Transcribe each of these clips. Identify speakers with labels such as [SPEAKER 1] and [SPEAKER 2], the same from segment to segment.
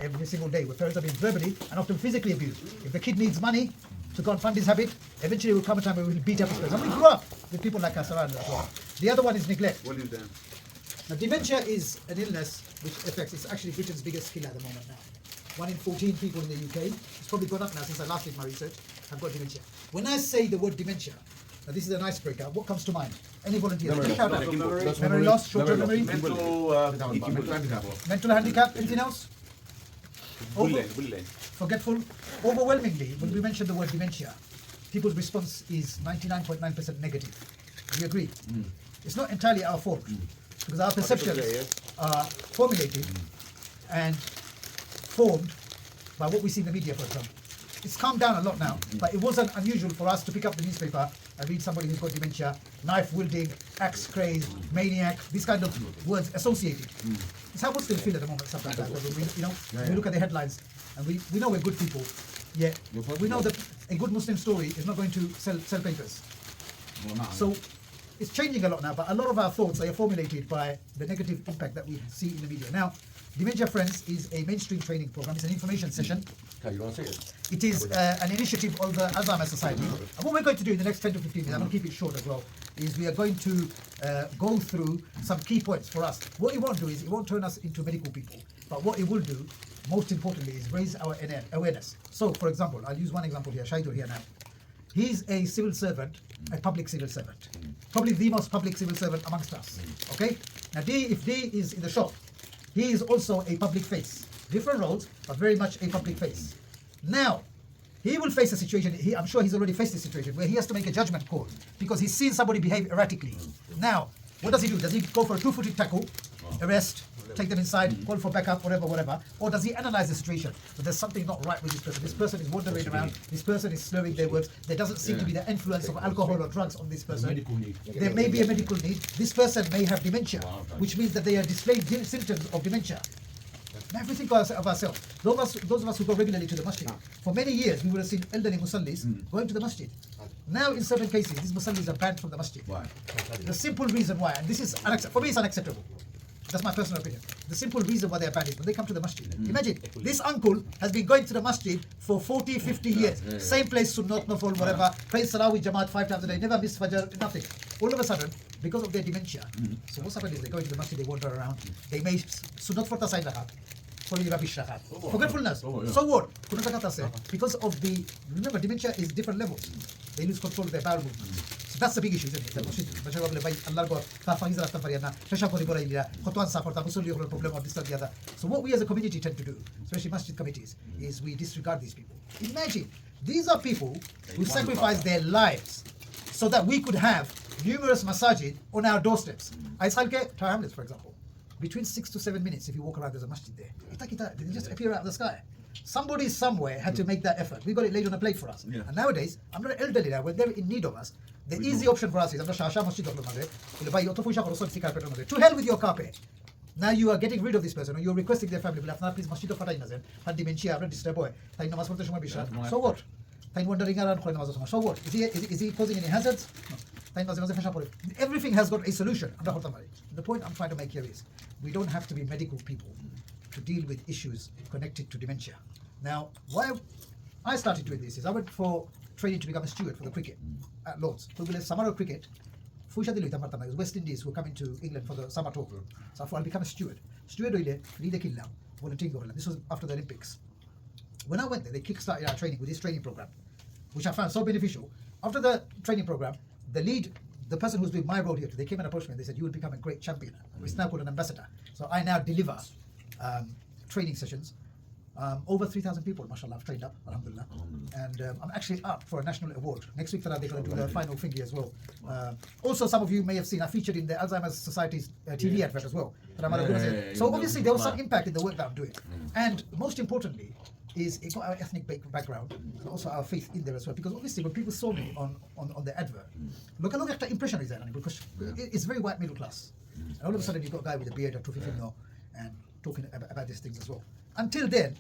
[SPEAKER 1] every single day where parents are being verbally and often physically abused. If the kid needs money to go and fund his habit, eventually will come a time where we'll beat up his parents. And we grew up with people like us around as well. The other one is neglect.
[SPEAKER 2] What is that?
[SPEAKER 1] Now, dementia is an illness which affects, it's actually Britain's biggest killer at the moment now. 1 in 14 people in the UK, it's probably gone up now since I last did my research, have got dementia. When I say the word dementia, now this is an icebreaker, what comes to mind? Any volunteers? Memory loss, short-term memory? Mental handicap, anything else? Forgetful. Overwhelmingly, when we mention the word dementia, people's response is 99.9% negative. Do you agree? It's not entirely our fault, because our perceptions are formulated and formed by what we see in the media, for example. It's calmed down a lot now, but it wasn't unusual for us to pick up the newspaper and read somebody who's got dementia, knife wielding, axe crazed, maniac, these kind of words associated. It's how Muslims feel at the moment, something like that. We look at the headlines and we know we're good people, yet we know that a good Muslim story is not going to sell papers. So it's changing a lot now, but a lot of our thoughts are formulated by the negative impact that we see in the media. Now, Dementia Friends is a mainstream training program. It's an information session. It is an initiative of the Alzheimer's Society. And what we're going to do in the next 10 to 15 minutes, I'm going to keep it short as well, is we are going to go through some key points for us. What it won't do is it won't turn us into medical people, but what it will do, most importantly, is raise our awareness. So, for example, I'll use one example here, Shaidur here now. He's a civil servant, a public civil servant. Probably the most public civil servant amongst us. Okay? Now, if D is in the shop, he is also a public face. Different roles, but very much a public face. Now, he will face a situation, I'm sure he's already faced a situation where he has to make a judgment call because he's seen somebody behave erratically. Now, what does he do? Does he go for a two-footed tackle, arrest, take them inside, call for backup, whatever? Or does he analyze the situation? But there's something not right with this person. This person is wandering around. This person is slurring their words. There doesn't seem to be the influence of alcohol or drugs on this person. There may be a medical need. This person may have dementia, which means that they are displaying symptoms of dementia. Now, if we think of ourselves, those of us who go regularly to the masjid, for many years we would have seen elderly musallis going to the masjid. Now, in certain cases, these musallis are banned from the masjid. Why? The simple reason why, and this is for me, it's unacceptable. That's my personal opinion. The simple reason why they're banned is when they come to the masjid. Imagine, this uncle has been going to the masjid for 40, 50 years. Same place, sunnat, nafal, whatever. Praise Sarawih Jamaat 5 times a day. Never miss Fajr, nothing. All of a sudden, because of their dementia, so what's happened is they go into the masjid, they wander around. They may sunnat for tasai rahat. Forgetfulness. So what? Because of the, remember, dementia is different levels. They lose control of their bowel movements. So that's the big issue, isn't it? So what we as a community tend to do, especially masjid committees, is we disregard these people. Imagine, these are people who sacrifice their lives so that we could have numerous masajid on our doorsteps. Aisalke, Hamlets, for example. Between 6 to 7 minutes, if you walk around, there's a masjid there. They just appear out of the sky. Somebody somewhere had to make that effort. We got it laid on a plate for us. Yeah. And nowadays, I'm not elderly now. When they're in need of us, the easy option for us is, to hell with your carpet. Now you are getting rid of this person, or you're requesting their family, please masjid of dementia, disturb boy. So what? Wandering around. So what? Is he causing any hazards? No. Everything has got a solution. The point I'm trying to make here is we don't have to be medical people to deal with issues connected to dementia. Now, why I started doing this is I went for training to become a steward for the cricket at Lords. So we summer cricket. It was West Indies who were coming to England for the summer tour. So I'll become a steward. Steward volunteering. This was after the Olympics. When I went there, they kick-started our training with this training program, which I found so beneficial. After the training program, the person who's doing my role here, they came and approached me and they said, you will become a great champion. It's now called an ambassador. So I now deliver training sessions. Over 3,000 people, mashallah, I've trained up, alhamdulillah. And I'm actually up for a national award. Next week, they're going to do the final thing here as well. Also, some of you may have seen, I featured in the Alzheimer's Society's TV advert as well. So obviously, there was some impact in the work that I'm doing. And most importantly, is it got our ethnic background and also our faith in there as well. Because obviously, when people saw me on the advert, look at the impression is there, because it's very white middle class. And all of a sudden, you've got a guy with a beard, and talking about these things as well. Until then,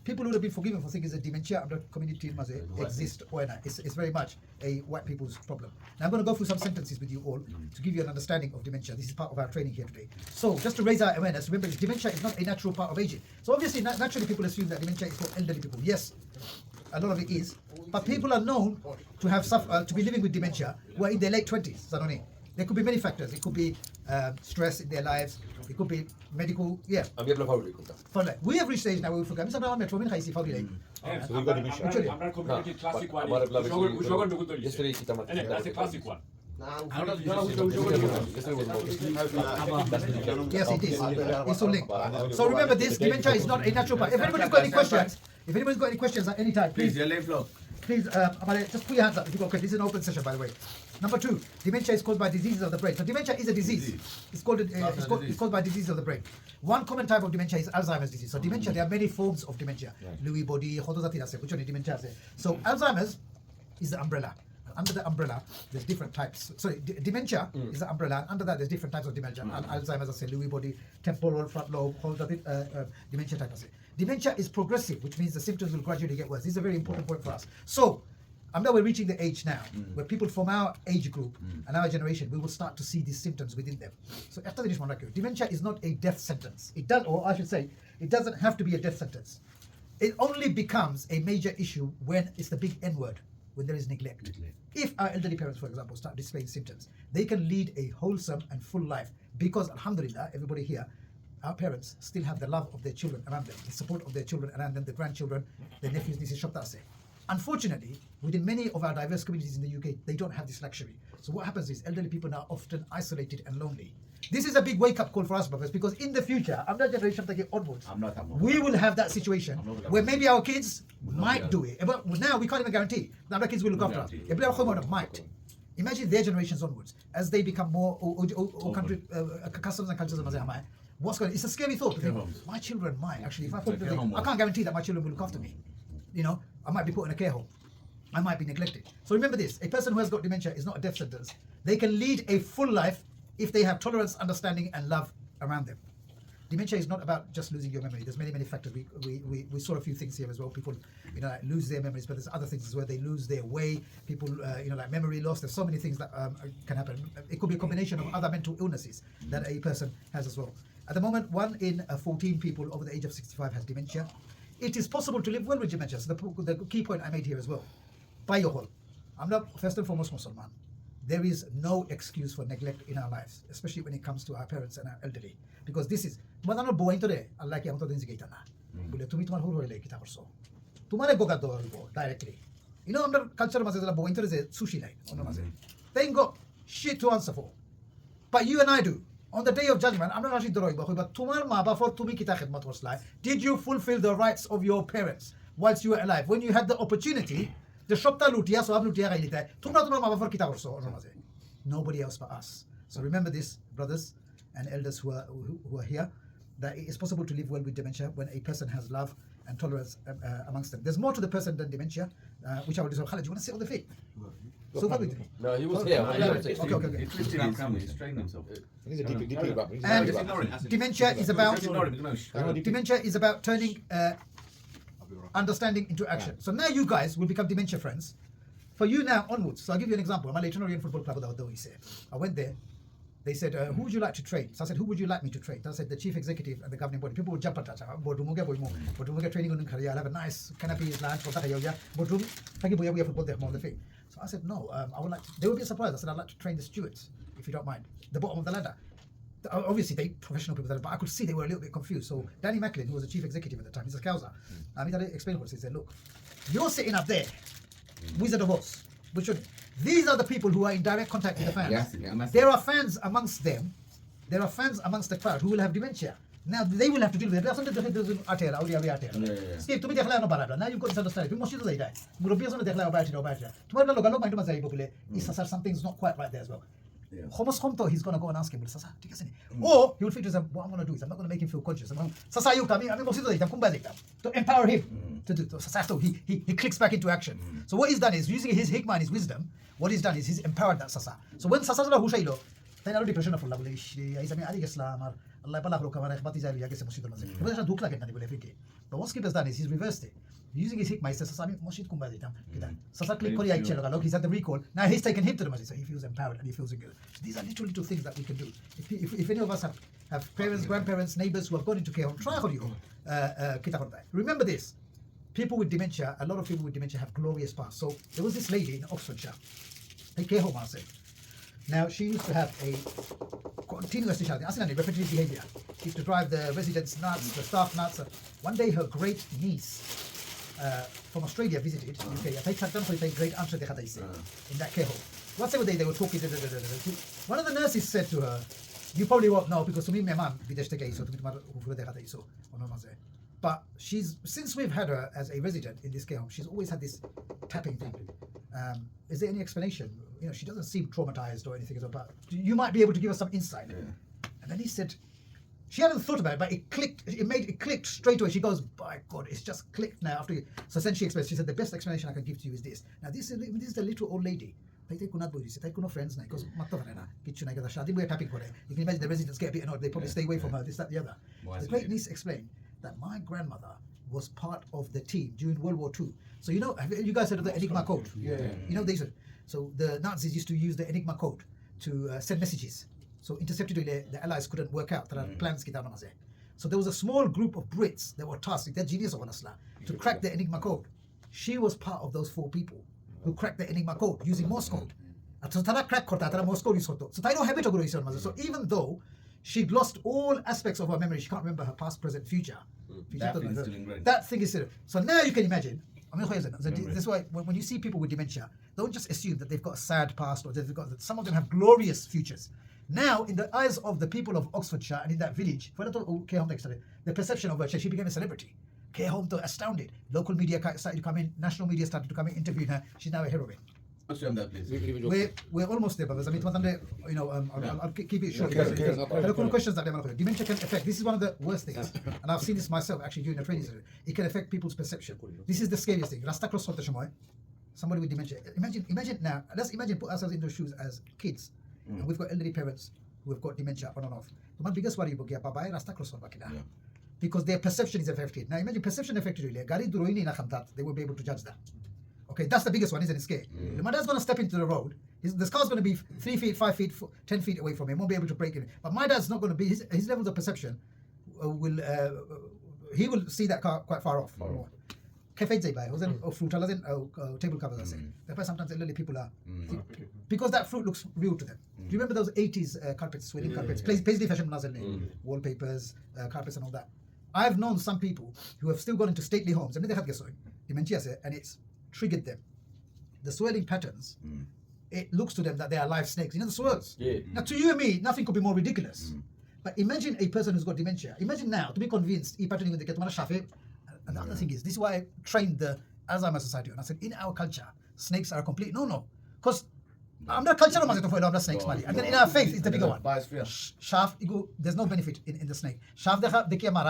[SPEAKER 1] people would have been forgiven for thinking that dementia under community exist or not. It's very much a white people's problem. Now I'm going to go through some sentences with you all to give you an understanding of dementia. This is part of our training here today. So just to raise our awareness, remember dementia is not a natural part of aging. So obviously naturally people assume that dementia is for elderly people. Yes, a lot of it is, but people are known to have to be living with dementia who are in their late 20s. There could be many factors. It could be stress in their lives. It could be medical. Yeah. We have reached age now where we forget.
[SPEAKER 2] So we got dementia.
[SPEAKER 3] Our community classic one.
[SPEAKER 2] Yesterday
[SPEAKER 3] That's a classic one.
[SPEAKER 1] Yes, it is. It's so linked. So remember this, dementia is not a natural part. If anybody's got any questions at any time, please, just put your hands up if you've got questions. This is an open session, by the way. Number 2, dementia is caused by diseases of the brain. So dementia is a disease. It's caused by diseases of the brain. One common type of dementia is Alzheimer's disease. So dementia, there are many forms of dementia. Lewy body, dementia. So Alzheimer's is the umbrella. Under the umbrella, there's different types. Sorry, dementia is the umbrella. Under that, there's different types of dementia. Alzheimer's, I say, Lewy body, temporal, front lobe, dementia type. I say. Dementia is progressive, which means the symptoms will gradually get worse. This is a very important point for us. So, we're reaching the age now where people from our age group and our generation, we will start to see these symptoms within them. So, after this one, dementia is not a death sentence. It does, or I should say, it doesn't have to be a death sentence. It only becomes a major issue when it's the big N word, when there is neglect. If our elderly parents, for example, start displaying symptoms, they can lead a wholesome and full life because, alhamdulillah, everybody here, our parents still have the love of their children around them, the support of their children around them, the grandchildren, their nephews, nieces, shoptase. Unfortunately, within many of our diverse communities in the UK, they don't have this luxury. So what happens is elderly people are often isolated and lonely. This is a big wake-up call for us, brothers, because in the future, Emdad generation onwards, we will have that situation where maybe our kids might do it. But now we can't even guarantee that our kids will look after us. Might. Imagine their generations onwards, as they become more customs and cultures. What's going on? It's a scary thought to think, my children might actually, if I put it I can't guarantee that my children will look after me. I might be put in a care home. I might be neglected. So remember this, a person who has got dementia is not a death sentence. They can lead a full life if they have tolerance, understanding, and love around them. Dementia is not about just losing your memory. There's many factors. We saw a few things here as well. People, lose their memories, but there's other things as well. They lose their way. People, like memory loss. There's so many things that can happen. It could be a combination of other mental illnesses that a person has as well. At the moment, 1 in 14 people over the age of 65 has dementia. It is possible to live well with dementia. So the key point I made here as well. By your whole, I'm not first and foremost Muslim. There is no excuse for neglect in our lives, especially when it comes to our parents and our elderly. Because this is, directly. Our culture is sushi line. They ain't got shit to answer for. But you and I do. On the day of judgment, I'm not actually drawing, but did you fulfill the rights of your parents whilst you were alive? When you had the opportunity, the shopta lutia, so nobody else but us. So remember this, brothers and elders who are here, that it is possible to live well with dementia when a person has love and tolerance amongst them. There's more to the person than dementia, which I will do. So Khalid, you want to sit on the feet? So what we do?
[SPEAKER 2] No, he was here.
[SPEAKER 1] Okay.
[SPEAKER 3] He's trained himself.
[SPEAKER 2] He's a deep rap.
[SPEAKER 1] And dementia is about turning understanding into action. So now you guys will become dementia friends. For you now onwards, so I'll give you an example. I'm a Leighton Football Club, I went there. They said, who would you like to train? So I said, who would you like me to train? So I said, the chief executive and the governing body. People would jump at that. Training on career. I'll have a nice canopy, lunch, so I said, no, I would like to, they would be surprised. I said, I'd like to train the stewards, if you don't mind. The bottom of the ladder. Obviously, they professional people, but I could see they were a little bit confused. So Danny Macklin, who was the chief executive at the time, he's a Kausa. I explained what he said. Look, you're sitting up there, Wizard of Oz. These are the people who are in direct contact with the fans. There are fans amongst them. There are fans amongst the crowd who will have dementia. Now they will have to deal with it. Steve, to me, now you've got this understanding. Something's not quite right there as well. He's going to go and ask him, or he will think to himself, what I'm going to do is I'm not going to make him feel conscious. To empower him to do so. He clicks back into action. So what he's done is, using his hikmah and his wisdom, what he's done is he's empowered that sasa. So when sasa then depression of Allah pala karo kamara khbati jari ya kese masjid maze kebada duk lage na bole fike but what skip has done is he's reversed it using his hikmah he says sasa masjid kumba ditam kita sasa click kori aichhe look he's at the recall now he's taken him to the masjid so he feels empowered and he feels good so these are literally two things that we can do if any of us have parents grandparents neighbors who have gone into care home try kori kita korda remember this people with dementia a lot of people with dementia have glorious past so there was this lady in Oxfordshire a care home now she used to have a continuous repetitive behavior. She used to drive the residents nuts, the staff nuts. One day her great niece from Australia visited UK. I think great answer in that care home. Whatever day they were talking. One of the nurses said to her, "You probably won't know because to me, my mom but since we've had her as a resident in this care home, she's always had this tapping thing. Is there any explanation? You know, she doesn't seem traumatized or anything, but you might be able to give us some insight." And then he said, she hadn't thought about it, but it clicked. It clicked straight away. She goes, "By God, it's just clicked now." So then she explained. She said, "The best explanation I can give to you is this. Now, this is the little old lady. They no friends because you can imagine the residents get a bit annoyed. They probably stay away from her. This, that, the other." The great niece explained that my grandmother was part of the team during World War II. So you know, have you guys heard of the Enigma code?
[SPEAKER 2] Yeah.
[SPEAKER 1] You know these. So the Nazis used to use the Enigma code to send messages. So intercepted the Allies couldn't work out. Plans. So there was a small group of Brits that were tasked, they're genius of to crack the Enigma code. She was part of those 4 people who cracked the Enigma code using Morse code. So even though she'd lost all aspects of her memory, she can't remember her past, present, future. That thing is still. So now you can imagine. That's why when you see people with dementia, don't just assume that they've got a sad past or some of them have glorious futures. Now, in the eyes of the people of Oxfordshire and in that village, the perception of her, she became a celebrity. Care home to astounded. Local media started to come in, national media started to come in, interviewing her. She's now a heroine.
[SPEAKER 3] What's your Emdad, please?
[SPEAKER 1] We're almost there, brothers. I mean, I'll keep it short. Questions that dementia can affect. This is one of the worst things, and I've seen this myself actually during the training. It can affect people's perception. This is the scariest thing. Somebody with dementia. Imagine now. Let's put ourselves in those shoes as kids, and we've got elderly parents who have got dementia on and off. The biggest worry because their perception is affected. Now imagine perception affected. They will be able to judge that. Okay, that's the biggest one, isn't it? Scary. The mother's going to step into the road. The car's going to be 3 feet, 5 feet, 10 feet away from him. Won't be able to break it. But my dad's not going to be. His levels of perception he will see that car quite far off. Table covers. That's why sometimes elderly people are because that fruit looks real to them. Do you remember those 80s carpets, wedding carpets, paisley fashion wallpapers, carpets and all that? I've known some people who have still gone into stately homes and they have dementia and it's triggered them. The swirling patterns, it looks to them that they are live snakes. You know the swirls? Yeah. Now to you and me, nothing could be more ridiculous. But imagine a person who's got dementia. Imagine now, to be convinced, and the other thing is, this is why I trained the Alzheimer's Society. And I said, in our culture, snakes are a complete no. Because I'm not cultural, I'm not snakes. And then in our faith, it's the bigger one. There's no benefit in the snake.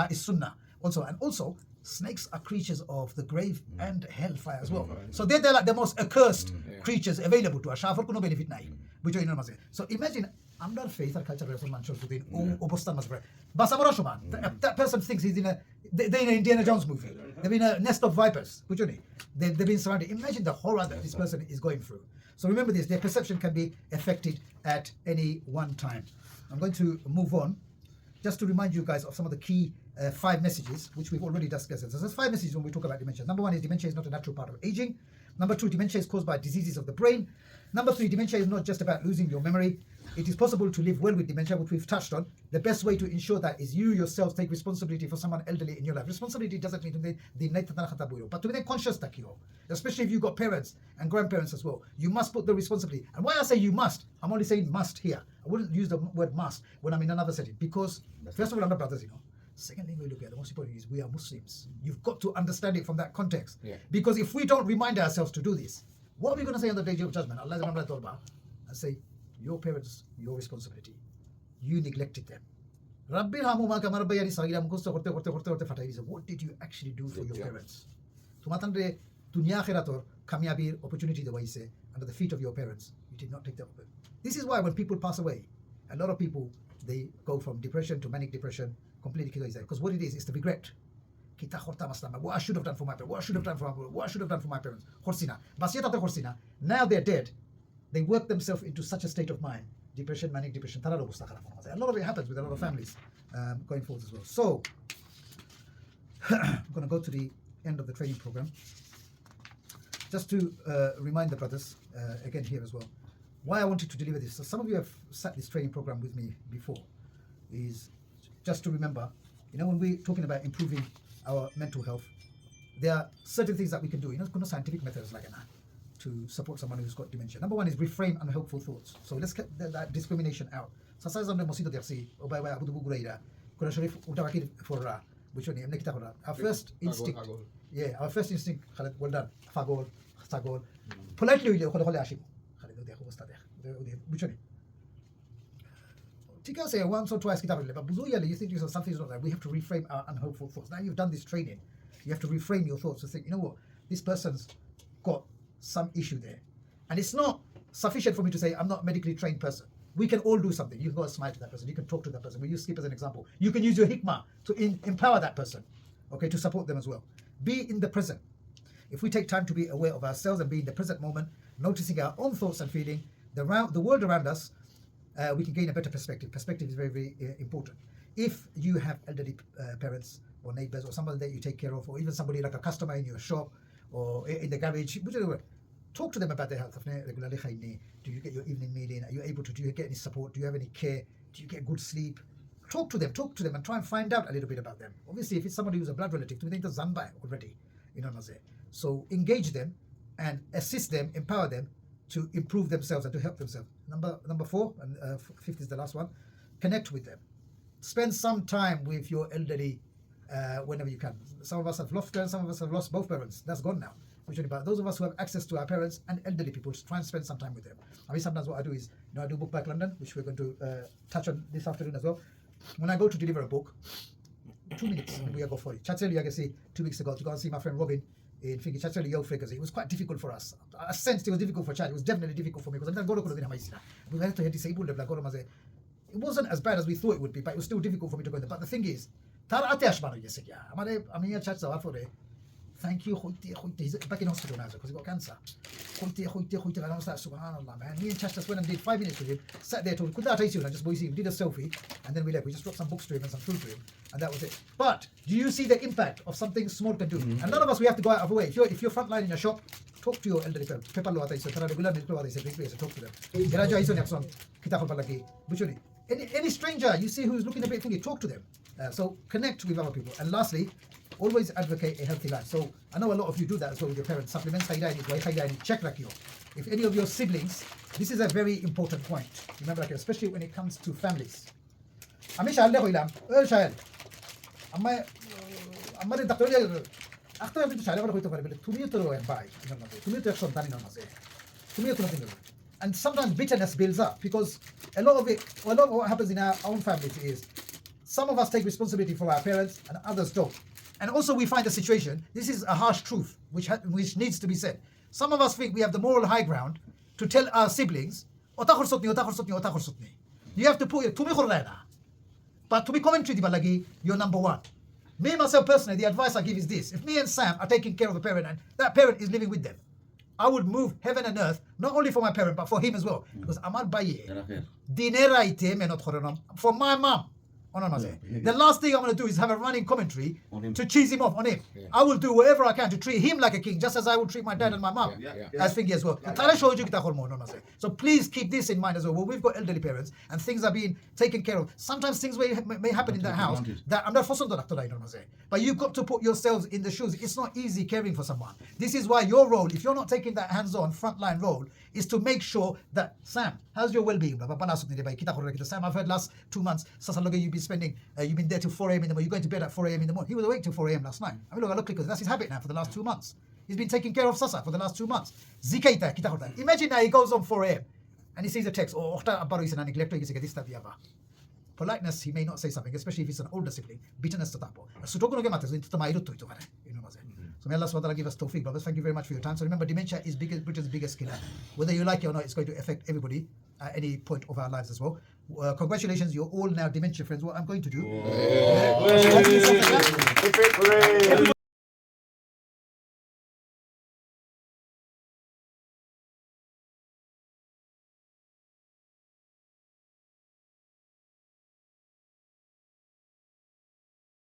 [SPEAKER 1] Is sunnah. Also, snakes are creatures of the grave and hellfire as well. So they're like the most accursed creatures available to us. No benefit. So imagine, I'm not faith or culture that person thinks he's in an Indiana Jones movie. They're in a nest of vipers. They've been surrounded. Imagine the horror that this person is going through. So remember this, their perception can be affected at any one time. I'm going to move on just to remind you guys of some of the key 5 messages which we've already discussed. So there's 5 messages when we talk about dementia. Number 1 is dementia is not a natural part of aging. Number 2, dementia is caused by diseases of the brain. Number 3, dementia is not just about losing your memory. It is possible to live well with dementia, which we've touched on. The best way to ensure that is you yourself take responsibility for someone elderly in your life. Responsibility doesn't mean but to be conscious, especially if you've got parents and grandparents as well. You must put the responsibility. And why I say you must, I'm only saying must here. I wouldn't use the word must when I'm in another setting. Because, first of all, I'm not brothers, Second thing we look at, the most important is we are Muslims. You've got to understand it from that context. Yeah. Because if we don't remind ourselves to do this, what are we going to say on the day of judgment? Allah and say, your parents, your responsibility. You neglected them. What did you actually do for your parents? Opportunity under the feet of your parents. You did not take that. This is why when people pass away, a lot of people they go from depression to manic depression completely. Because what it is the regret. What I should have done for my parents, what I should have done for my parents, what I should have done for my parents. Now they're dead. They work themselves into such a state of mind. Depression, manic depression. A lot of it happens with a lot of families going forward as well. So, I'm going to go to the end of the training program. Just to remind the brothers, again here as well, why I wanted to deliver this. So some of you have sat this training program with me before, is just to remember, when we're talking about improving our mental health, there are certain things that we can do. Kuna scientific methods like that to support someone who's got dementia. Number one is reframe unhelpful thoughts. So let's get that discrimination out. Our first instinct, our first instinct, well done, fagol, sagol, politely, say once or twice, but you think something's not there. We have to reframe our unhelpful thoughts. Now you've done this training, you have to reframe your thoughts to think, this person's got some issue there. And it's not sufficient for me to say, I'm not a medically trained person. We can all do something. You can go and smile to that person. You can talk to that person. We use sleep as an example. You can use your hikmah to empower that person, okay, to support them as well. Be in the present. If we take time to be aware of ourselves and be in the present moment, noticing our own thoughts and feeling, the world around us, we can gain a better perspective. Perspective is very, very important. If you have elderly parents or neighbors or somebody that you take care of, or even somebody like a customer in your shop or in the garage, talk to them about their health. Do you get your evening meal in? Are you able to? Do you get any support? Do you have any care? Do you get good sleep? Talk to them and try and find out a little bit about them. Obviously, if it's somebody who's a blood relative, we think the Zanbai already, so engage them and assist them, empower them to improve themselves and to help themselves. Number 4, and 5th is the last one, connect with them. Spend some time with your elderly whenever you can. Some of us have lost parents, some of us have lost both parents. That's gone now. But those of us who have access to our parents and elderly people, try and spend some time with them. Sometimes what I do is, I do Book Back London, which we're going to touch on this afternoon as well. When I go to deliver a book, 2 minutes, we go for it. Chatseli, I can see 2 weeks ago, to go and see my friend Robin in Finky Chatseli Yo Figures. It was quite difficult for us. I sensed it was difficult for Chad. It was definitely difficult for me because we had to have disabled. It wasn't as bad as we thought it would be, but it was still difficult for me to go there. But the thing is, thank you. He's back in hospital now because he got cancer. And I was like, subhanallah, man. Me and Chash just went and did 5 minutes with him, sat there talking, did a selfie, and then we left. We just dropped some books to him and some food to him, and that was it. But do you see the impact of something small can do? And none of us, we have to go out of the way. If you're frontline in a shop, talk to your elderly parents. Talk to them. Any stranger you see who's looking a bit thingy, talk to them. So connect with other people. And lastly, always advocate a healthy life. So I know a lot of you do that as well with your parents. Supplements, check rakio. If any of your siblings, this is a very important point. Remember, especially when it comes to families. And sometimes bitterness builds up because a lot of what happens in our own families is some of us take responsibility for our parents and others don't. And also we find a situation, this is a harsh truth which needs to be said. Some of us think we have the moral high ground to tell our siblings, you have to put your but to be commentary, you're number one. Me, myself personally, the advice I give is this. If me and Sam are taking care of a parent and that parent is living with them, I would move heaven and earth, not only for my parent, but for him as well. Because Amar Baye, for my mom. The last thing I'm going to do is have a running commentary to cheese him off on him. Yeah. I will do whatever I can to treat him like a king, just as I will treat my dad and my mom as thingy as well. So please keep this in mind as well. Well, we've got elderly parents and things are being taken care of. Sometimes things may happen in that house that I'm not for but you've got to put yourselves in the shoes. It's not easy caring for someone. This is why your role, if you're not taking that hands-on frontline role, is to make sure that Sam, how's your well-being? Sam, I've heard last 2 months, you've been there till 4 a.m. in the morning, you're going to bed at 4 a.m. in the morning. He was awake till 4 a.m. last night. Look, because that's his habit now for the last 2 months. He's been taking care of Sasa for the last 2 months. Imagine now he goes on 4 a.m. and he sees a text, politeness, he may not say something, especially if it's an older sibling. Bitterness to tapo. So So may Allah subhanahu wa ta'ala give us tawfiq, brothers. Thank you very much for your time. So remember, dementia is Britain's biggest killer. Whether you like it or not, it's going to affect everybody at any point of our lives as well. Congratulations, you're all now dementia friends. What I'm going to do.